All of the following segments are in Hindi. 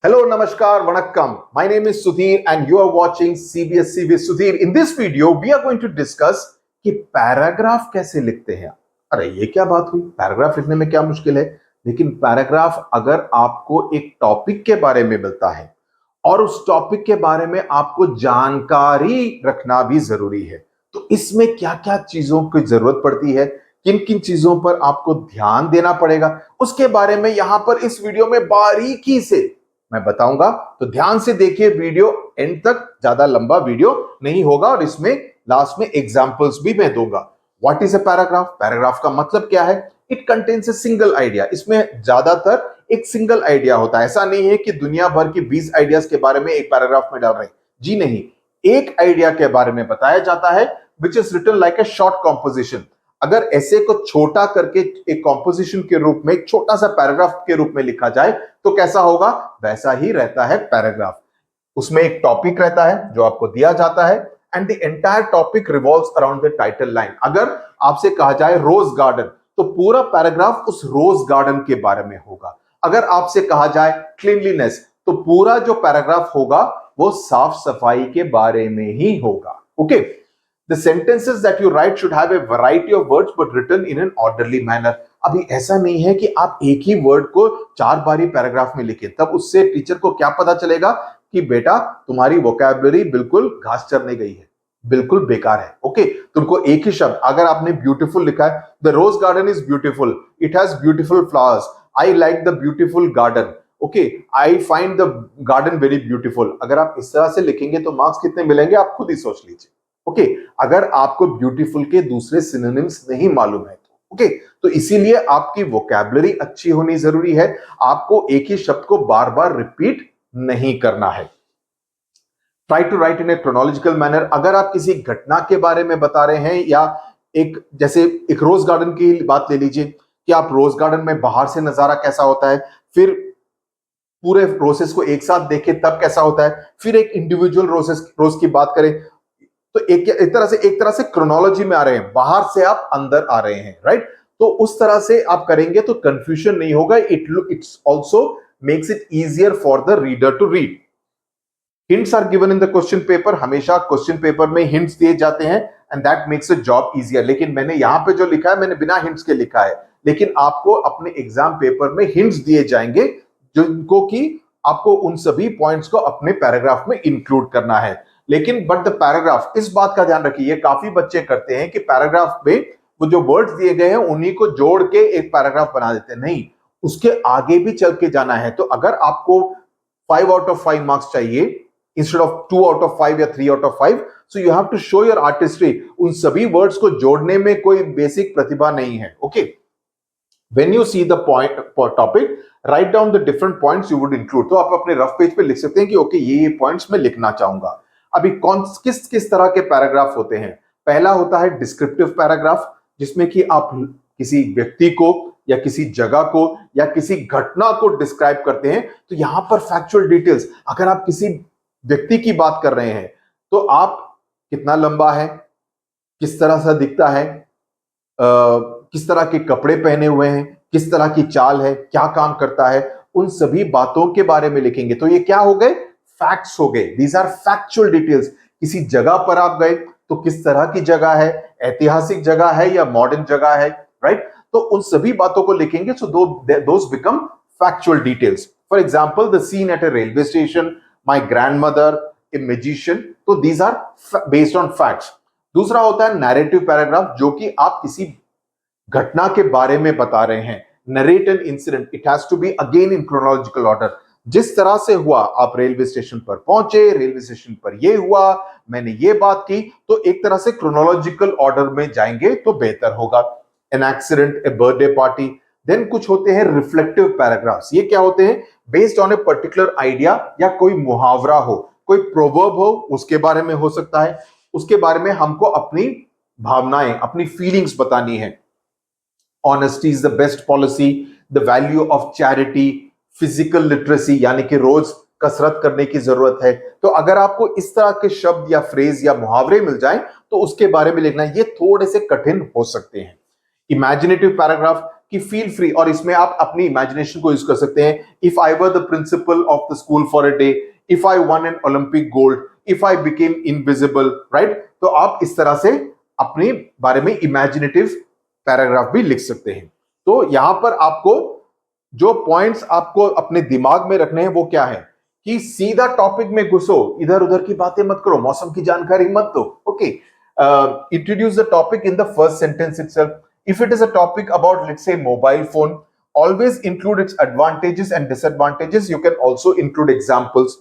Hello, Namaskar, Vanakkam. My name is Sudhir and you are watching CBSC with Sudhir. In this video, we are going to discuss कि पैराग्राफ कैसे लिखते हैं। अरे ये क्या बात हुई, पैराग्राफ लिखने में क्या मुश्किल है। लेकिन पैराग्राफ अगर आपको एक टॉपिक के बारे में मिलता है और उस टॉपिक के बारे में आपको जानकारी रखना भी जरूरी है, तो इसमें क्या क्या चीजों की जरूरत पड़ती है, किन किन चीजों पर आपको ध्यान देना पड़ेगा, उसके बारे में यहां पर इस वीडियो में बारीकी से मैं बताऊंगा। तो ध्यान से देखिए वीडियो एंड तक, ज्यादा लंबा वीडियो नहीं होगा और इसमें लास्ट में एग्जांपल्स भी मैं दूंगा। What is a paragraph? Paragraph का मतलब क्या है? It contains a single idea. इसमें ज्यादातर एक सिंगल आइडिया होता है। ऐसा नहीं है कि दुनिया भर की 20 आइडियाज के बारे में एक पैराग्राफ में डाल रहे हैं, जी नहीं। एक आइडिया के बारे में बताया जाता है which is written like a short composition. अगर ऐसे को छोटा करके एक कॉम्पोजिशन के रूप में, एक छोटा सा पैराग्राफ के रूप में लिखा जाए तो कैसा होगा? वैसा ही रहता है पैराग्राफ। उसमें एक टॉपिक रहता है जो आपको दिया जाता है and the entire topic revolves around the title line. अगर आपसे कहा जाए रोज गार्डन तो पूरा पैराग्राफ उस रोज गार्डन के बारे में होगा। अगर आपसे कहा जाए क्लीनलीनेस तो पूरा जो पैराग्राफ होगा वो साफ सफाई के बारे में ही होगा। Okay, The sentences that you write should have a variety of words but written in an orderly manner. अभी ऐसा नहीं है कि आप एक ही वर्ड को 4 बारी पैराग्राफ में लिखें, तब उससे टीचर को क्या पता चलेगा कि बेटा तुम्हारी वोकैबुलरी बिल्कुल घास चरने गई है, बिल्कुल बेकार है। ओके, तुमको एक ही शब्द, अगर आपने ब्यूटीफुल लिखा है, the rose garden is beautiful, it has beautiful flowers, I like the beautiful garden, okay, I find the garden very beautiful. अगर आप इस तरह से लिखेंगे तो मार्क्स कितने मिलेंगे आप खुद ही सोच लीजिए। ओके, अगर आपको ब्यूटीफुल के दूसरे सिनोनिम्स नहीं मालूम है तो ओके, तो इसीलिए आपकी वोकैबुलरी अच्छी होनी जरूरी है। आपको एक ही शब्द को बार बार रिपीट नहीं करना है। Try to write in a chronological manner. अगर आप किसी घटना के बारे में बता रहे हैं या एक, जैसे एक रोज गार्डन की बात ले लीजिए कि आप रोज गार्डन में बाहर से नजारा कैसा होता है, फिर पूरे रोसेस को एक साथ देखें तब कैसा होता है, फिर एक इंडिविजुअल रोज की बात करें तो एक तरह से क्रोनोलॉजी में आ रहे हैं, बाहर से आप अंदर आ रहे हैं, राइट। तो उस तरह से आप करेंगे तो कंफ्यूजन नहीं होगा। It's also makes it easier for the reader to read. Hints are given in the question paper. हमेशा क्वेश्चन पेपर में हिंट्स दिए जाते हैं and that makes a job easier. लेकिन मैंने यहां पे जो लिखा है मैंने बिना हिंट्स के लिखा है, लेकिन आपको अपने एग्जाम पेपर में हिंट्स दिए जाएंगे जिनको कि आपको उन सभी पॉइंट्स को अपने पैराग्राफ में इंक्लूड करना है। लेकिन बट द पैराग्राफ, इस बात का ध्यान रखिए, काफी बच्चे करते हैं कि पैराग्राफ में वो जो वर्ड्स दिए गए हैं उन्हीं को जोड़ के एक पैराग्राफ बना देते हैं। नहीं, उसके आगे भी चल के जाना है। तो अगर आपको 5 आउट ऑफ 5 मार्क्स चाहिए इंस्टेड ऑफ 2 आउट ऑफ 5 या 3 out of 5, so you have to show your artistry. उन सभी वर्ड्स को जोड़ने में कोई बेसिक प्रतिभा नहीं है। Okay, when you see the point topic, write down the different points you would include। तो आप अपने रफ पेज पे लिख सकते हैं कि ओके ये पॉइंट्स मैं लिखना चाहूंगा। अभी कौन किस तरह के पैराग्राफ होते हैं? पहला होता है डिस्क्रिप्टिव पैराग्राफ, जिसमें कि आप किसी व्यक्ति को या किसी जगह को या किसी घटना को डिस्क्राइब करते हैं। तो यहां पर फैक्चुअल डिटेल्स, अगर आप किसी व्यक्ति की बात कर रहे हैं तो आप कितना लंबा है, किस तरह से दिखता है, किस तरह के कपड़े पहने हुए हैं, किस तरह की चाल है, क्या काम करता है, उन सभी बातों के बारे में लिखेंगे। तो ये क्या हो गए? फैक्ट्स हो गए। These are factual details. किसी जगह पर आप गए तो किस तरह की जगह है, ऐतिहासिक जगह है या मॉडर्न जगह है, राइट। तो उन सभी बातों को लिखेंगे, so those become factual details. For example the scene at a railway station, my grandmother, a magician. तो these are based on facts. दूसरा होता है नैरेटिव पैराग्राफ, जो कि आप किसी घटना के बारे में बता रहे हैं। Narrate an incident, it has to be again in chronological order. जिस तरह से हुआ, आप रेलवे स्टेशन पर पहुंचे, रेलवे स्टेशन पर ये हुआ, मैंने ये बात की, तो एक तरह से क्रोनोलॉजिकल ऑर्डर में जाएंगे तो बेहतर होगा। An accident, a birthday party. Then कुछ होते हैं रिफ्लेक्टिव पैराग्राफ्स। ये क्या होते हैं? Based on a particular idea या कोई मुहावरा हो, कोई प्रोवर्ब हो, उसके बारे में हो सकता है। उसके बारे में हमको अपनी भावनाएं, अपनी फीलिंग्स बतानी है। Honesty is the best policy, the value of charity, physical literacy, यानी कि रोज कसरत करने की जरूरत है। तो अगर आपको इस तरह के शब्द या फ्रेज या मुहावरे मिल जाएं तो उसके बारे में लिखना, ये थोड़े से कठिन हो सकते हैं। इमेजिनेटिव पैराग्राफ, कि फील फ्री, और इसमें आप अपनी इमेजिनेशन को यूज कर सकते हैं। If I were the principle of the school for a day, if I one an Olympic gold, if I became invisible, right? तो आप इस तरह से अपने बारे में इमेजिनेटिव पैराग्राफ भी लिख सकते हैं। तो यहां पर आपको जो पॉइंट्स आपको अपने दिमाग में रखने हैं वो क्या है कि सीधा टॉपिक में घुसो, इधर उधर की बातें मत करो, मौसम की जानकारी मत दो। Okay, introduce the topic in the first sentence itself. If it is a topic about let's say mobile phone, always include its advantages and disadvantages. You can also include examples.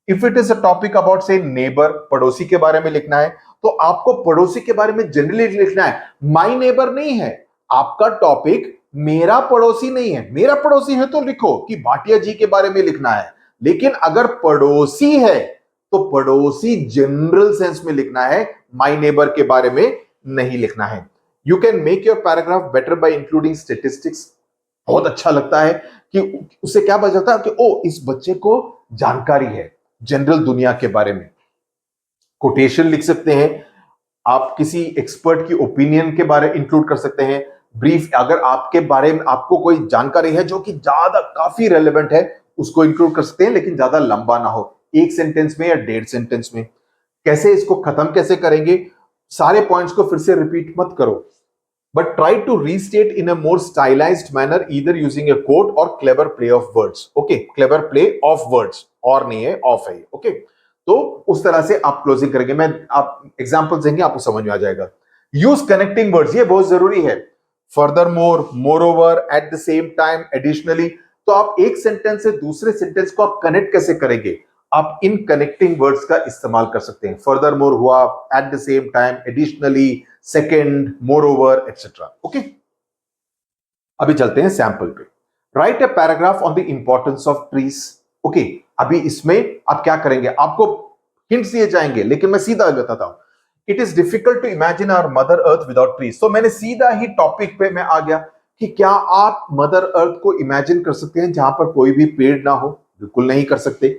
If it is a topic about say neighbor, पड़ोसी के बारे में लिखना है, तो आपको पड़ोसी के बारे में जनरली लिखना है, माई नेबर नहीं है। आपका टॉपिक मेरा पड़ोसी नहीं है। मेरा पड़ोसी है तो लिखो कि भाटिया जी के बारे में लिखना है, लेकिन अगर पड़ोसी है तो पड़ोसी जनरल सेंस में लिखना है, माई नेबर के बारे में नहीं लिखना है। You can make your paragraph better bye including statistics. बहुत अच्छा लगता है कि उससे क्या पता चलता है कि ओ, इस बच्चे को जानकारी है जनरल दुनिया के बारे में। कोटेशन लिख सकते हैं, आप किसी एक्सपर्ट की ओपिनियन के बारे इंक्लूड कर सकते हैं। ब्रीफ, अगर आपके बारे में आपको कोई जानकारी है जो कि ज्यादा काफी रेलेवेंट है, उसको इंक्लूड कर सकते हैं, लेकिन ज्यादा लंबा ना हो, एक सेंटेंस में या 1.5 सेंटेंस में। कैसे इसको खत्म कैसे करेंगे, सारे पॉइंट्स को फिर से रिपीट मत करो, but try to restate in a more stylized manner, either using a quote or clever play of words. Okay, clever play of words, और नहीं है, ऑफ है। ओके, तो उस तरह से आप क्लोजिंग करेंगे। मैं आप एग्जांपल्स देंगे, आपको समझ में आ जाएगा। यूज कनेक्टिंग वर्ड्स, ये बहुत जरूरी है। Further more, more over, at the same time, additionally. तो आप एक सेंटेंस से दूसरे सेंटेंस को आप कनेक्ट कैसे करेंगे, आप इन कनेक्टिंग वर्ड्स का इस्तेमाल कर सकते हैं। फर्दर मोर हुआ, at the same time, additionally, second, more over, etcetera. Okay, अभी चलते हैं सैंपल पे। Right a paragraph on the importance of trees. Okay, अभी इसमें आप क्या करेंगे, आपको हिंट्स दिए जाएंगे, लेकिन मैं सीधा बताता हूं। It is difficult to imagine our mother earth without trees. तो मैंने सीधा ही टॉपिक पे मैं आ गया कि क्या आप मदर अर्थ को इमेजिन कर सकते हैं जहां पर कोई भी पेड़ ना हो? बिल्कुल नहीं कर सकते।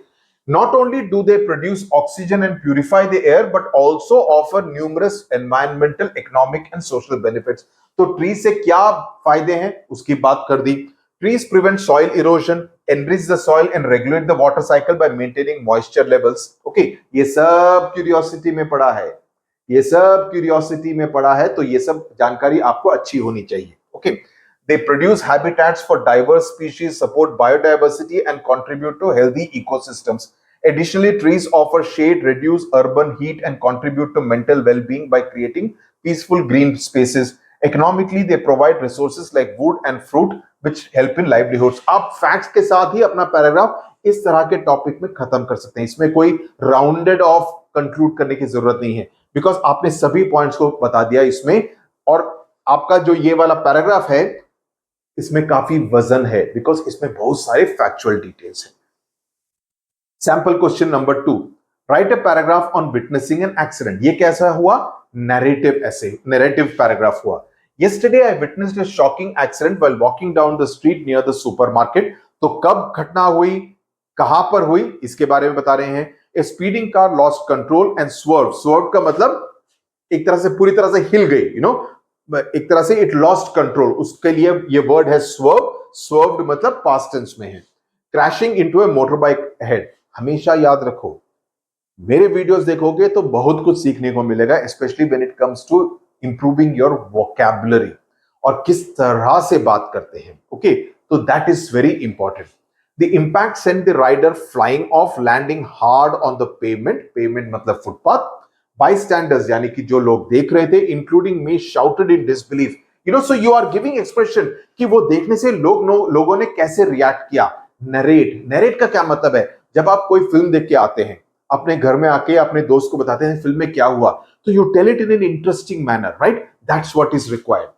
Not only do they produce oxygen and purify the air, but also offer numerous environmental, economic and social benefits. तो ट्री से क्या फायदे हैं उसकी बात कर दी। Trees prevent soil erosion, enrich the soil and regulate the water cycle by maintaining moisture levels. Okay, ये सब क्यूरियोसिटी में पड़ा है, ये सब क्यूरियोसिटी में पड़ा है, तो ये सब जानकारी आपको अच्छी होनी चाहिए। Okay, they produce habitats for diverse species, support biodiversity and contribute to healthy ecosystems. Additionally, trees offer shade, reduce urban heat and contribute to mental well-being by creating peaceful green spaces. Economically, they provide resources like wood and fruit which help in livelihoods. आप फैक्ट्स के साथ ही अपना पैराग्राफ इस तरह के टॉपिक में खत्म कर सकते हैं। इसमें कोई राउंडेड ऑफ कंक्लूड करने की जरूरत नहीं है, बिकॉज आपने सभी पॉइंट्स को बता दिया इसमें, और आपका जो ये वाला पैराग्राफ है इसमें काफी वजन है, बिकॉज इसमें बहुत सारे फैक्चुअल डिटेल्स हैं। Sample question number 2, right a paragraph on witnessing an accident. ये कैसा हुआ? नैरेटिव ऐसे, नैरेटिव पैराग्राफ हुआ। Yesterday I witnessed a shocking accident while walking down the street near the supermarket. तो कब घटना हुई, कहां पर हुई, इसके बारे में बता रहे हैं। A speeding car lost control and swerved. Swerved का मतलब एक तरह से पूरी तरह से हिल गई, एक तरह से इट लॉस्ट कंट्रोल, उसके लिए ये वर्ड है स्वर्व। स्वर्व्ड मतलब पास्ट टेंस में है। Crashing into a motorbike head. हमेशा याद रखो, मेरे वीडियोस देखोगे तो बहुत कुछ सीखने को मिलेगा, specially when it comes to improving your vocabulary और किस तरह से बात करते हैं। ओके, तो that is very important. The impact sent the rider flying off, landing hard on the pavement. Pavement मतलब फुटपाथ। Bystanders यानी कि जो लोग देख रहे थे, including me, shouted in disbelief. So you are giving expression कि वो देखने से लोगों ने कैसे रिएक्ट किया। नरेट का क्या मतलब है? जब आप कोई फिल्म देख के आते हैं, अपने घर में आके अपने दोस्त को बताते हैं फिल्म में क्या हुआ, तो you tell it in an interesting manner, right? That's what is required.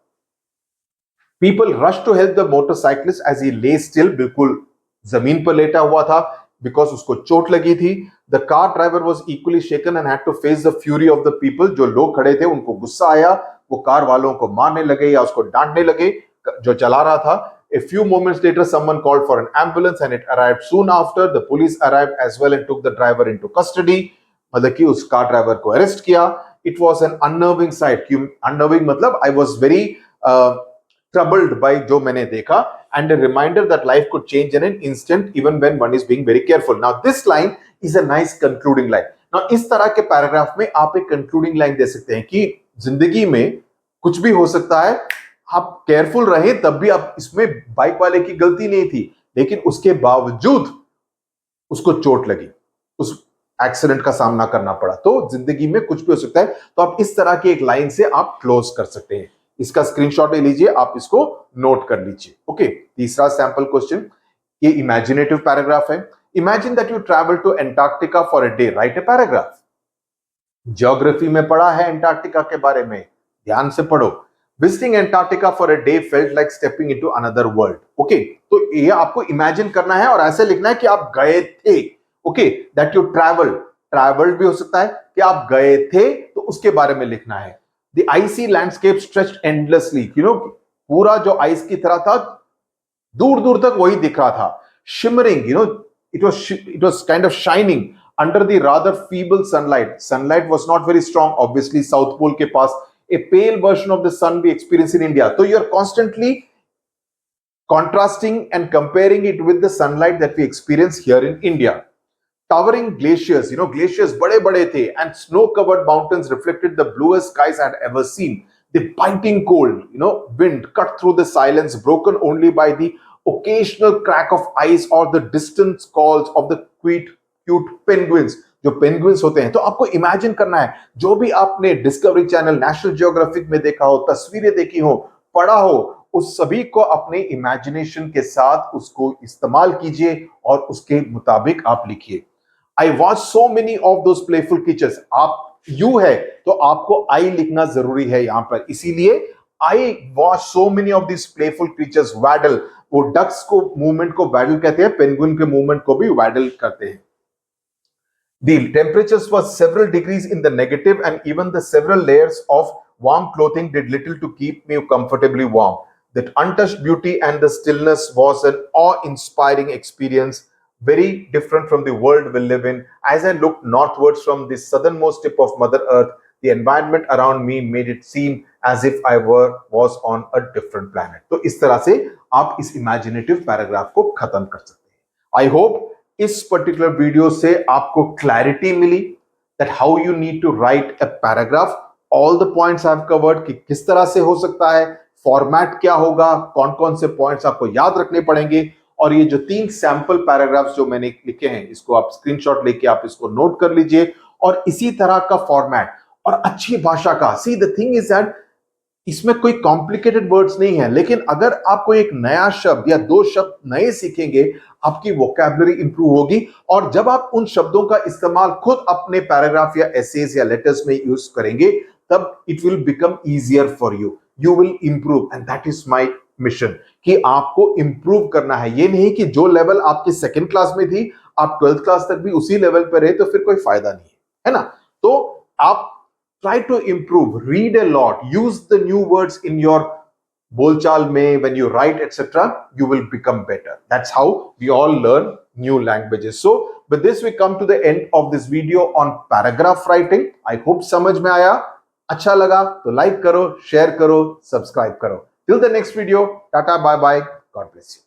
People rush to help the motorcyclist as he lay still. बिल्कुल जमीन पर लेटा हुआ था बिकॉज उसको चोट लगी थी। The car driver was equally shaken and had to face the fury of the people. जो लोग खड़े थे उनको गुस्सा आया, वो कार वालों को मारने लगे या उसको डांटने लगे जो चला रहा था। A few moments later, someone called for an ambulance and it arrived soon after. The police arrived as well and took the driver into custody. मतलब कि उस कार ड्राइवर को अरेस्ट किया। It was an unnerving sight. Unnerving मतलब I was very troubled by जो मैंने देखा, and a reminder that life could change in an instant even when one is being very careful. Now this line is a nice concluding line. Now इस तरह के पैराग्राफ में आप एक concluding line दे सकते हैं कि जिंदगी में कुछ भी हो सकता है, आप केयरफुल रहे, तब भी आप इसमें बाइक वाले की गलती नहीं थी, लेकिन उसके बावजूद उसको चोट लगी, उस एक्सीडेंट का सामना करना पड़ा। तो जिंदगी में कुछ भी हो सकता है, तो आप इस तरह की एक लाइन से आप क्लोज कर सकते हैं। इसका स्क्रीनशॉट ले लीजिए, आप इसको नोट कर लीजिए। ओके, तीसरा सैंपल क्वेश्चन, ये इमेजिनेटिव पैराग्राफ है। Imagine that you travel to Antarctica for a day, write a paragraph. Geography में पढ़ा है एंटार्क्टिका के बारे में, ध्यान से पढ़ो। Visiting Antarctica for a day felt like stepping into another world. Okay, तो ये आपको इमेजिन करना है और ऐसे लिखना है कि आप गए थे। ओके, दैट यू ट्रैवल्ड भी हो सकता है कि आप गए थे, तो उसके बारे में लिखना है। The icy landscape stretched endlessly, you know, पूरा जो आइस की तरह था, दूर दूर तक वही दिख रहा था। Shimmering, you know, it was kind of shining under the rather feeble sunlight. Sunlight was not very strong, obviously South Pole के पास a pale version of the sun we experience in India. So you're constantly contrasting and comparing it with the sunlight that we experience here in India. Towering glaciers, you know, glaciers बड़े बड़े थे, and snow-covered mountains reflected the bluest skies I had ever seen. The biting cold, you know, wind cut through the silence, broken only by the occasional crack of ice or the distant calls of the cute penguins. जो पेंगुइन्स होते हैं, तो आपको इमेजिन करना है, जो भी आपने डिस्कवरी चैनल, नेशनल जियोग्राफिक में देखा हो, तस्वीरें देखी हो, पढ़ा हो, उस सभी को अपने इमेजिनेशन के साथ उसको इस्तेमाल कीजिए और उसके मुताबिक आप लिखिए। आई watch so many of those playful creatures. आप यू है तो आपको आई लिखना जरूरी है यहां पर, इसीलिए I watch so many of this playful creatures waddle. वो डक्स को मूवमेंट को वैडल कहते हैं, पेंगुइन के मूवमेंट को भी वैडल करते हैं। The temperatures were several degrees in the negative, and even the several layers of warm clothing did little to keep me comfortably warm. That untouched beauty and the stillness was an awe-inspiring experience, very different from the world we live in. As I looked northwards from the southernmost tip of Mother Earth, the environment around me made it seem as if I was on a different planet. तो इस तरह से आप इस इमेजिनेटिव पैराग्राफ को खत्म कर सकते हैं। आई होप इस पर्टिकुलर वीडियो से आपको क्लैरिटी मिली that how you need to write a paragraph. All the points I have covered कि किस तरह से हो सकता है, फॉर्मेट क्या होगा, कौन कौन से पॉइंट्स आपको याद रखने पड़ेंगे, और ये जो 3 सैंपल पैराग्राफ्स जो मैंने लिखे हैं, इसको आप स्क्रीनशॉट लेके आप इसको नोट कर लीजिए, और इसी तरह का फॉर्मेट और अच्छी भाषा का। See the thing is that इसमें कोई कॉम्प्लिकेटेड वर्ड्स नहीं है, लेकिन अगर आप कोई एक नया शब्द या 2 शब्द नए सीखेंगे, आपकी वोकैबुलरी इंप्रूव होगी, और जब आप उन शब्दों का इस्तेमाल खुद अपने पैराग्राफ या एसेज या लेटर्स में यूज करेंगे, तब it will become easier for you, you will improve, and that is my mission कि आपको इंप्रूव करना है। ये नहीं कि जो लेवल आपकी 2nd क्लास में थी, आप 12th क्लास तक भी उसी लेवल पर रहे, तो फिर कोई फायदा नहीं है ना। तो आप try to improve, read a lot, use the new words in your bolchal mein, when you write, etc. You will become better. That's how we all learn new languages. So with this we come to the end of this video on paragraph writing. I hope समझ में आया, अच्छा लगा तो like करो, share करो, subscribe करो। Till the next video, tata, bye bye, God bless you.